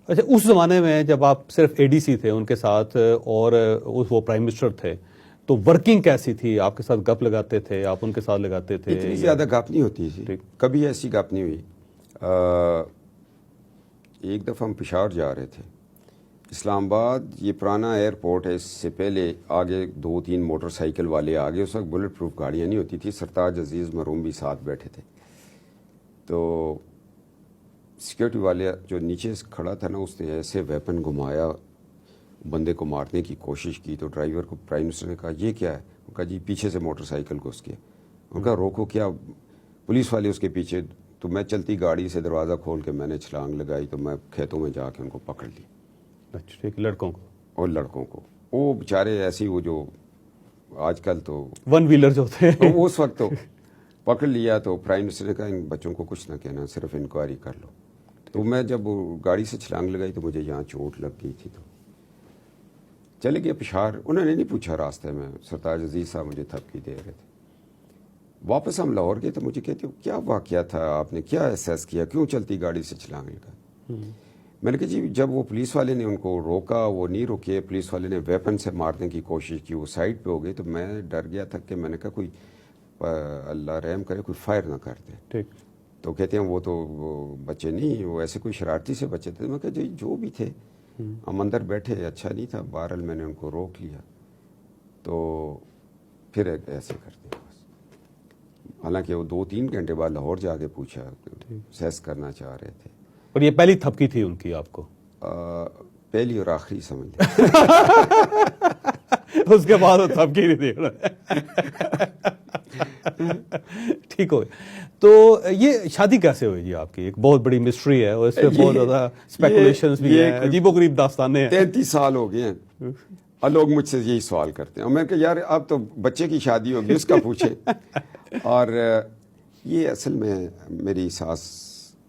اچھا اس زمانے میں جب آپ صرف ADC تھے ان کے ساتھ اور وہ پرائم منسٹر تھے تو ورکنگ کیسی تھی؟ آپ کے ساتھ گپ لگاتے تھے؟ آپ ان کے ساتھ لگاتے تھے؟ اتنی زیادہ گپ نہیں ہوتی تھی، کبھی ایسی گپ نہیں ہوئی۔ ایک دفعہ ہم پشاور جا رہے تھے، اسلام آباد یہ پرانا ایئرپورٹ ہے، اس سے پہلے آگے 2-3 موٹر سائیکل والے آگے، اس وقت بلٹ پروف گاڑیاں نہیں ہوتی تھی، سرتاج عزیز مرحوم بھی ساتھ بیٹھے تھے، تو سیکورٹی والے جو نیچے کھڑا تھا نا اس نے ایسے ویپن گھمایا، بندے کو مارنے کی کوشش کی، تو ڈرائیور کو پرائم منسٹر نے کہا یہ کیا ہے؟ انہوں نے کہا جی پیچھے سے موٹر سائیکل گھس گیا۔ انہوں نے کہا روکو، کیا؟ پولیس والے اس کے پیچھے، تو میں چلتی گاڑی سے دروازہ کھول کے میں نے چھلانگ لگائی، تو میں کھیتوں میں جا کے ان کو پکڑ لی۔ اچھا ٹھیک، لڑکوں کو؟ اور لڑکوں کو، وہ بیچارے ایسے ہی، وہ جو آج کل تو 1 ویلر جو ہوتے ہیں اس وقت تو پکڑ لیا، تو پرائم منسٹر نے کہا ان بچوں کو کچھ نہ کہنا، صرف انکوائری کر لو۔ تو میں جب گاڑی سے چھلانگ لگائی تو مجھے یہاں چوٹ لگ گئی تھی، تو چلے گیا پشاور۔ انہوں نے نہیں پوچھا راستے میں، سرتاج عزیز صاحب مجھے تھپکی دے رہے تھے۔ واپس ہم لاہور گئے تو مجھے کہتے ہو کیا واقعہ تھا، آپ نے کیا احساس کیا، کیوں چلتی گاڑی سے چھلانگ لگا؟ میں نے کہا جی جب وہ پولیس والے نے ان کو روکا، وہ نہیں روکے، پولیس والے نے ویپن سے مارنے کی کوشش کی، وہ سائڈ پہ ہو گئے، تو میں ڈر گیا تھا کہ میں نے کہا کوئی اللہ رحم کرے کوئی فائر نہ کر دے۔ ٹھیک، تو کہتے ہیں وہ تو وہ بچے نہیں، وہ ایسے کوئی شرارتی سے بچے تھے۔ میں کہا جی جو بھی تھے، ہم اندر بیٹھے، اچھا نہیں تھا، بہرحال میں نے ان کو روک لیا، تو پھر ایسے کرتے ہیں بس۔ حالانکہ وہ 2-3 گھنٹے بعد لاہور جا کے پوچھا، سیس کرنا چاہ رہے تھے۔ اور یہ پہلی تھپکی تھی ان کی آپ کو؟ پہلی اور آخری سمجھ لیں۔ اس کے بعد وہ تھپکی نہیں دیکھ رہا۔ ٹھیک ہو گیا۔ تو یہ شادی کیسے ہوئی جی آپ کی؟ ایک بہت بڑی مسٹری ہے اور اس پہ بہت زیادہ اسپیکولیشنز بھی ہیں، عجیب و غریب داستانیں ہیں۔ 33 سال ہو گئے ہیں اور لوگ مجھ سے یہی سوال کرتے ہیں، اور میں کہ یار اب تو بچے کی شادی ہوگی اس کا پوچھیں۔ اور یہ اصل میں میری ساس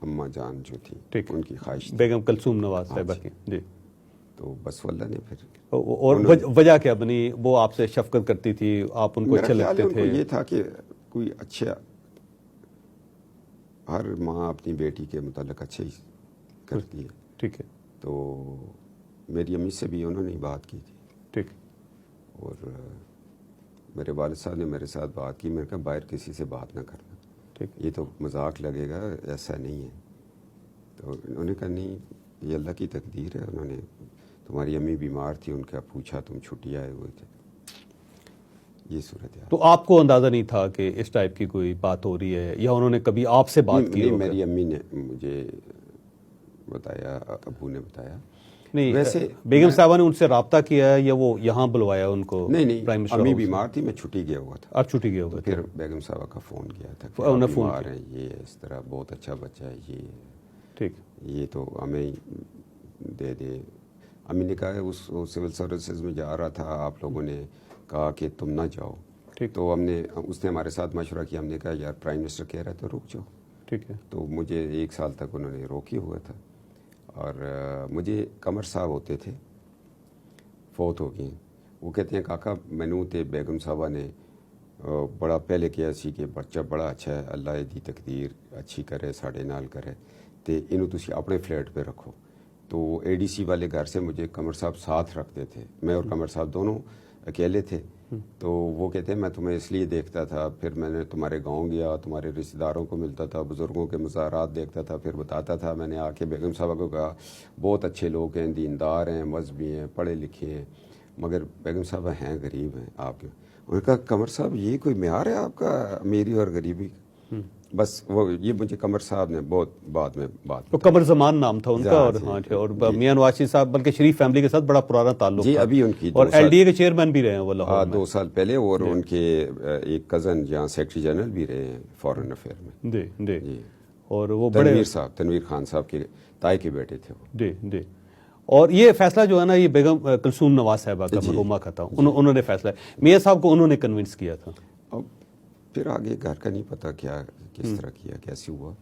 اماں جان جو تھی ان کی خواہش تھی، بیگم کلثوم نواز صاحبہ کی، جی۔ تو بس اللہ نے پھر، اور وجہ کیا بنی؟ وہ آپ سے شفقت کرتی تھی، آپ ان کو اچھے لگتے تھے؟ یہ تھا کہ کوئی اچھا، ہر ماں اپنی بیٹی کے متعلق اچھے ہی کرتی ہے۔ ٹھیک ہے۔ تو میری امی سے بھی انہوں نے بات کی تھی، ٹھیک، اور میرے والد صاحب نے میرے ساتھ بات کی، میں نے کہا باہر کسی سے بات نہ کرنا، ٹھیک، یہ تو مذاق لگے گا، ایسا نہیں ہے۔ تو انہوں نے کہا نہیں یہ اللہ کی تقدیر ہے، انہوں نے، تمہاری امی بیمار تھی، ان کا پوچھا، تم چھٹی آئے ہوئے تھے، یہ صورت ہے۔ تو آپ کو اندازہ نہیں تھا کہ اس ٹائپ کی کوئی بات ہو رہی ہے، یا انہوں نے کبھی آپ سے بات کی؟ میری امی نے مجھے بتایا، ابو نے بتایا۔ نہیں ویسے بیگم صاحبہ نے ان سے رابطہ کیا ہے یا وہ یہاں بلوایا ان کو؟ نہیں، امی بیمار تھی، میں چھٹی گیا ہوا تھا۔ آپ چھٹی گئے ہوئے تھے؟ پھر بیگم صاحبہ کا فون کیا تھا کہ انہوں نے فون بیمار ہیں، یہ اس طرح بہت اچھا بچہ ہے، یہ ٹھیک، یہ تو ہمیں دے دے۔ امی نے کہا اس سول سروسز میں جا رہا تھا، آپ لوگوں نے کہا کہ تم نہ جاؤ، تو ہم نے، اس نے ہمارے ساتھ مشورہ کیا، ہم نے کہا یار پرائم منسٹر کہہ رہا ہے تو رک جاؤ۔ ٹھیک ہے۔ تو مجھے 1 سال تک انہوں نے روکی ہوا تھا، اور مجھے قمر صاحب ہوتے تھے، فوت ہو گئے ہیں، وہ کہتے ہیں کاکا مینو تے بیگم صاحبہ نے بڑا پہلے کیا سی کہ بچہ بڑا اچھا ہے، اللہ دی تقدیر اچھی کرے، ساڑے نال کرے، تے انہوں تسی اپنے فلیٹ پہ رکھو۔ تو ADC والے گھر سے مجھے قمر صاحب ساتھ رکھتے تھے، میں اور قمر صاحب دونوں اکیلے تھے۔ تو وہ کہتے ہیں میں تمہیں اس لیے دیکھتا تھا، پھر میں نے تمہارے گاؤں گیا، تمہارے رشتہ داروں کو ملتا تھا، بزرگوں کے مزارات دیکھتا تھا، پھر بتاتا تھا۔ میں نے آ کے بیگم صاحبہ کو کہا بہت اچھے لوگ ہیں، دیندار ہیں، مذہبی ہیں، پڑھے لکھے ہیں، مگر بیگم صاحبہ ہیں غریب ہیں آپ کے۔ انہوں نے کہا قمر صاحب یہ کوئی معیار ہے آپ کا امیری اور غریبی؟ بس وہ یہ مجھے قمر صاحب نے بہت بعد میں بات، قمر زمان نام تھا ان کا، اور میاں نواز شریف صاحب بلکہ شریف فیملی کے ساتھ بڑا پرانا تعلق جی، تھا، ابھی ان کی اور LDA کے چیئرمین بھی رہے ہیں وہ لاہور میں 2 سال پہلے، اور ان کے ایک کزن جہاں سیکرٹری جنرل بھی رہے ہیں فارن افیئر میں۔ جی، اور وہ بڑے تنویر خان صاحب کے تائی کے بیٹے تھے وہ۔ جی۔ اور یہ فیصلہ جو ہے نا، یہ بیگم کلثوم نواز صاحبہ کا مرحومہ کا تھا، انہوں نے فیصلہ، میاں صاحب کو انہوں نے کنونس کیا تھا۔ اب پھر آگے گھر کا نہیں پتا کیا کس طرح کیا، کیسے ہوا۔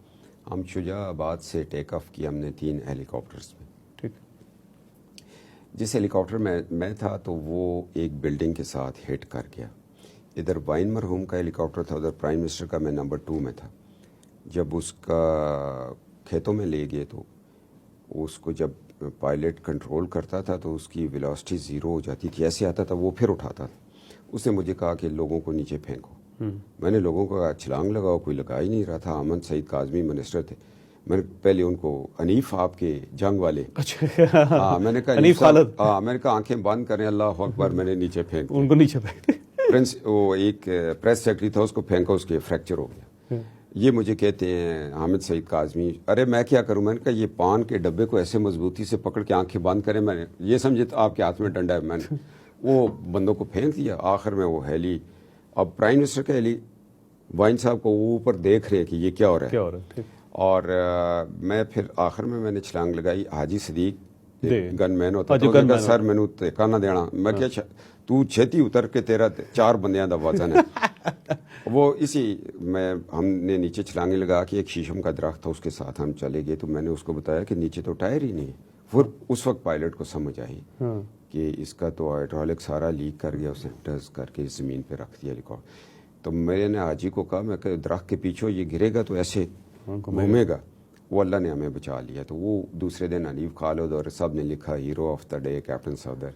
ہم شجاع آباد سے ٹیک آف کیا ہم نے 3 ہیلی کاپٹرز میں۔ ٹھیک، جس ہیلی کاپٹر میں تھا تو وہ ایک بلڈنگ کے ساتھ ہٹ کر گیا۔ ادھر وائن مرحوم کا ہیلی کاپٹر تھا، ادھر پرائم منسٹر کا، میں نمبر 2 میں تھا۔ جب اس کا کھیتوں میں لے گئے تو اس کو جب پائلٹ کنٹرول کرتا تھا تو اس کی ویلوسٹی زیرو ہو جاتی تھی، ایسے آتا تھا وہ پھر اٹھاتا تھا۔ اس نے مجھے کہا کہ لوگوں کو نیچے پھینکو۔ میں نے لوگوں کو چھلانگ لگاؤ، کوئی لگا ہی نہیں رہا تھا۔ احمد سعید کاظمی منسٹر تھے، میں نے پہلے ان کو حنیف آپ کے جنگ والے، ہاں میں نے کہا حنیف خالد، ہاں میں نے کہا آنکھیں بند کریں، اللہ اکبر، میں نے نیچے پھینک ان کو نیچے پھینک پرنس، وہ ایک پریس سیکرٹری تھا، اس کو پھینکا، اس کے فریکچر ہو گیا۔ یہ مجھے کہتے ہیں حامد سعید کاظمی، ارے میں کیا کروں؟ میں نے کہا یہ پان کے ڈبے کو ایسے مضبوطی سے پکڑ کے آنکھیں بند کریں، میں نے یہ سمجھے آپ کے ہاتھ میں ڈنڈا ہے، میں نے وہ بندوں کو پھینک دیا۔ آخر میں وہ ہیلی، اب پرائم منسٹر کا ہیلی وائن صاحب کو وہ اوپر دیکھ رہے ہیں کہ یہ کیا ہو رہا ہے، اور میں پھر آخر میں نے چھلانگ لگائی۔ حاجی صدیق گن مین ہوتا ہے، سر مینو ٹیکا نہ دینا، میں کیا تو چھتی اتر کے تیرا 4 بندیاں دا وزن ہے۔ وہ اسی میں ہم نے نیچے چھلانگیں لگا کے ایک شیشم کا درخت تھا، اس کے ساتھ ہم چلے گئے، تو میں نے اس کو بتایا کہ نیچے تو ٹائر ہی نہیں۔ پھر اس وقت پائلٹ کو سمجھ آئی کہ اس کا تو ہائیڈرولک سارا لیک کر گیا، اس نے ڈز کر کے زمین پہ رکھ دیا ہیلیکاپٹر۔ تو میں نے حاجی کو کہا، میں کہ درخت کے پیچھے یہ گرے گا تو ایسے گھومے گا، وہ اللہ نے ہمیں بچا لیا۔ تو وہ دوسرے دن حنیف خالد اور سب نے لکھا hero of the day captain Safdar.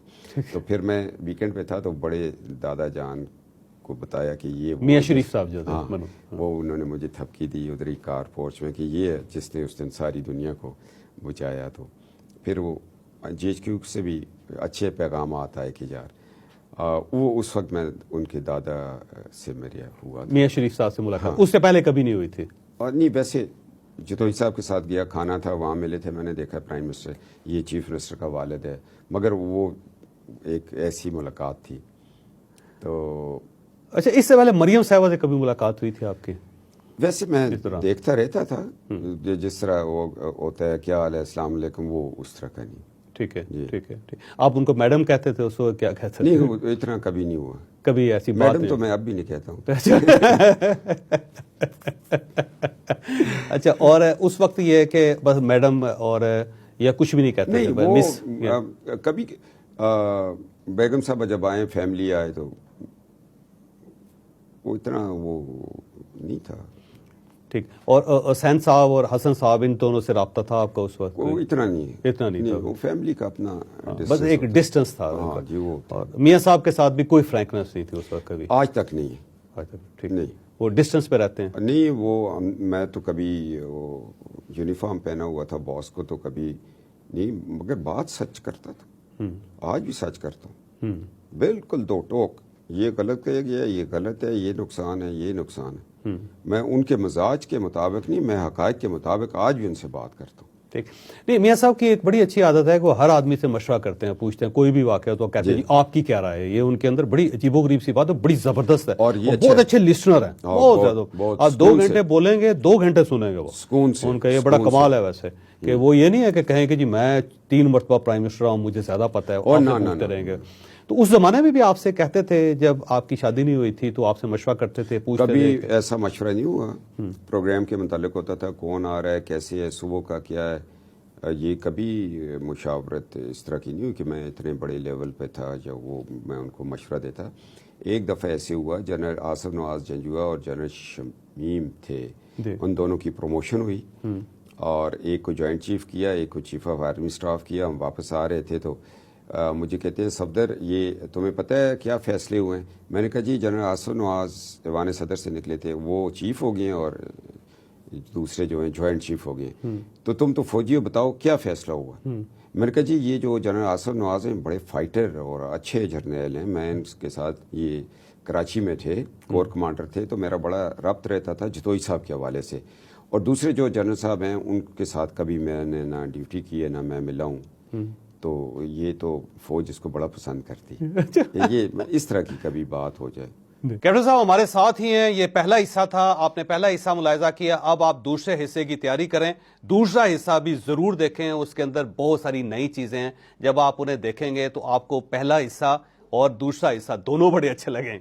تو پھر میں ویکینڈ پہ تھا تو بڑے دادا جان کو بتایا کہ یہ میاں شریف صاحب جو تھے، وہ انہوں نے مجھے تھپکی دی ادھر ہی کار پورچ میں کہ یہ ہے جس نے اس دن ساری دنیا کو بچایا۔ تو پھر وہ جی ایچ کیو سے بھی اچھے پیغامات آئے کہ یار وہ اس وقت میں ان کے دادا سے میرے ہوا، میاں شریف صاحب سے ملاقات اس سے پہلے کبھی نہیں ہوئی تھی؟ اور نہیں، ویسے جتوئی صاحب کے ساتھ گیا، کھانا تھا، وہاں ملے تھے، میں نے دیکھا پرائم منسٹر، یہ چیف منسٹر کا والد ہے، مگر وہ ایک ایسی ملاقات تھی۔ تو اچھا، اس سے پہلے مریم صاحبہ سے کبھی ملاقات ہوئی تھی آپ کی؟ ویسے میں دیکھتا رہتا تھا، جس طرح وہ ہوتا ہے کیا حال ہے السلام علیکم، وہ اس طرح کا نہیں۔ ٹھیک ہے، ٹھیک ہے، آپ ان کو میڈم کہتے تھے اس وقت، کیا کہتے تھے؟ نہیں، اتنا کبھی نہیں ہوا، کبھی ایسی بات میڈم تو میں اب بھی نہیں کہتا ہوں۔ اچھا، اور اس وقت یہ کہ بس میڈم اور یا کچھ بھی نہیں کہتے؟ نہیں، وہ کبھی بیگم صاحبہ جب آئے، فیملی آئے، تو وہ اتنا وہ نہیں تھا۔ ٹھیک، اور حسین صاحب اور حسن صاحب، ان دونوں سے رابطہ تھا آپ کا اس وقت؟ وہ اتنا نہیں تھا، وہ فیملی کا اپنا بس ایک ڈسٹنس تھا۔ جی، وہ میاں صاحب کے ساتھ بھی کوئی فرینکنس نہیں تھی اس وقت کبھی؟ آج تک نہیں، آج تک ٹھیک نہیں، وہ ڈسٹنس پہ رہتے ہیں؟ نہیں، وہ میں تو کبھی یونیفارم پہنا ہوا تھا باس کو، تو کبھی نہیں، مگر بات سچ کرتا تھا، آج بھی سچ کرتا ہوں، بالکل دو ٹوک، یہ غلط کہا گیا، یہ غلط ہے، یہ نقصان ہے، یہ نقصان ہے۔ میں ان کے مزاج کے مطابق نہیں، میں حقائق کے مطابق آج بھی ان سے بات کرتا ہوں۔ ٹھیک، نہیں، میاں صاحب کی ایک بڑی اچھی عادت ہے کہ وہ ہر آدمی سے مشورہ کرتے ہیں، پوچھتے ہیں، کوئی بھی واقعہ تو کہتے ہیں جی آپ کی کیا رائے ہے۔ یہ ان کے اندر بڑی عجیب و غریب سی بات ہے، بڑی زبردست ہے، اور یہ بہت اچھے لسنر ہیں، بہت زیادہ۔ آپ 2 گھنٹے بولیں گے، 2 گھنٹے سنیں گے، وہ سکون سے۔ ان کا یہ بڑا کمال ہے ویسے، کہ وہ یہ نہیں ہے کہ کہیں کہ جی میں 3 مرتبہ پرائم منسٹر ہوں، مجھے زیادہ پتہ ہے، اور پوچھتے رہیں گے۔ تو اس زمانے میں بھی آپ سے کہتے تھے، جب آپ کی شادی نہیں ہوئی تھی تو آپ سے مشورہ کرتے تھے، پوچھتے تھے؟ کبھی ایسا مشورہ نہیں ہوا، پروگرام کے متعلق ہوتا تھا، کون آ رہا ہے، کیسے ہے، صبح کا کیا ہے، یہ کبھی مشاورت اس طرح کی نہیں ہوئی کہ میں اتنے بڑے لیول پہ تھا یا وہ میں ان کو مشورہ دیتا۔ ایک دفعہ ایسے ہوا، جنرل آصف نواز جنجوعہ اور جنرل شمیم تھے، ان دونوں کی پروموشن ہوئی، اور ایک کو جوائنٹ چیف کیا، ایک کو چیف آف آرمی اسٹاف کیا۔ ہم واپس آ رہے تھے تو مجھے کہتے ہیں صفدر یہ تمہیں پتہ ہے کیا فیصلے ہوئے ہیں؟ میں نے کہا جی جنرل آصف نواز ایوان صدر سے نکلے تھے، وہ چیف ہو گئے ہیں اور دوسرے جو ہیں جوائنٹ چیف ہو گئے، تو تم تو فوجی ہو، بتاؤ کیا فیصلہ ہوا؟ میں نے کہا جی یہ جو جنرل آصف نواز ہیں بڑے فائٹر اور اچھے جرنیل ہیں، میں ان کے ساتھ یہ کراچی میں تھے، کور کمانڈر تھے، تو میرا بڑا ربط رہتا تھا جتوئی صاحب کے حوالے سے، اور دوسرے جو جنرل صاحب ہیں ان کے ساتھ کبھی میں نے نہ ڈیوٹی کی ہے نہ میں ملا ہوں، تو یہ تو فوج اس کو بڑا پسند کرتی، یہ اس طرح کی کبھی بات ہو جائے۔ کیپٹن صاحب ہمارے ساتھ ہی ہیں، یہ پہلا حصہ تھا، آپ نے پہلا حصہ ملاحظہ کیا، اب آپ دوسرے حصے کی تیاری کریں، دوسرا حصہ بھی ضرور دیکھیں، اس کے اندر بہت ساری نئی چیزیں ہیں، جب آپ انہیں دیکھیں گے تو آپ کو پہلا حصہ اور دوسرا حصہ دونوں بڑے اچھے لگیں۔